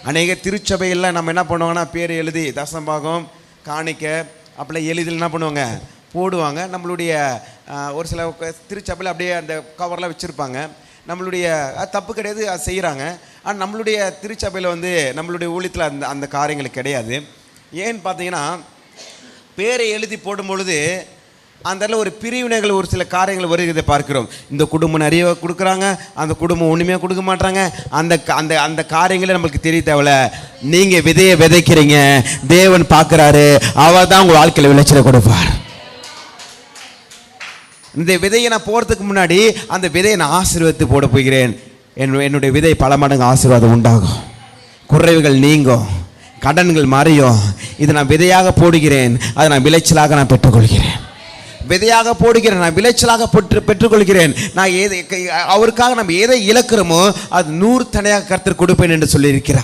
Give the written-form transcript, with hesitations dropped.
அநேக திருச்சபையில் நம்ம என்ன பண்ணுவாங்கன்னா பேர் எழுதி தசம்பாகம் காணிக்க அப்படிலாம் எழுதில் என்ன பண்ணுவாங்க போடுவாங்க. நம்மளுடைய ஒரு சில திருச்சபையில் அப்படியே அந்த கவர்லாம் வச்சுருப்பாங்க. நம்மளுடைய தப்பு கிடையாது, அது செய்கிறாங்க. ஆனால் நம்மளுடைய திருச்சபையில் நம்மளுடைய ஊழியத்தில் அந்த காரியங்கள் கிடையாது. ஏன்னு பார்த்தீங்கன்னா பேரை எழுதி போடும் பொழுது அந்த ஒரு பிரிவினைகள் ஒரு சில காரியங்கள் வருகிறதை பார்க்கிறோம். இந்த குடும்பம் நிறைய கொடுக்குறாங்க, அந்த குடும்பம் ஒன்றுமே கொடுக்க மாட்டாங்க. அந்த அந்த அந்த காரியங்களே நம்மளுக்கு தெரிய தேவையில்ல. நீங்கள் விதையை விதைக்கிறீங்க, தேவன் பார்க்குறாரு, அவர் தான் உங்கள் வாழ்க்கையில் விளைச்சலை கொடுப்பார். இந்த விதையை நான் போகிறதுக்கு முன்னாடி அந்த விதையை நான் ஆசீர்வதித்து போட போகிறேன். என்னுடைய விதை பல மடங்கு ஆசீர்வாதம் உண்டாகும், குறைவுகள் நீங்கும், கடன்கள் மறையும். இதை நான் விதையாக போடுகிறேன், அதை நான் விளைச்சலாக நான் பெற்றுக்கொள்கிறேன். விதையாக போடுகிறேன், நான் விளைச்சலாக பெற்றுக்கொள்கிறேன். நான் அவருக்காக நம்ம எதை இழக்கிறோமோ அது 100 தனையாக கர்த்தர் கொடுப்பேன் என்று சொல்லியிருக்கிறார்.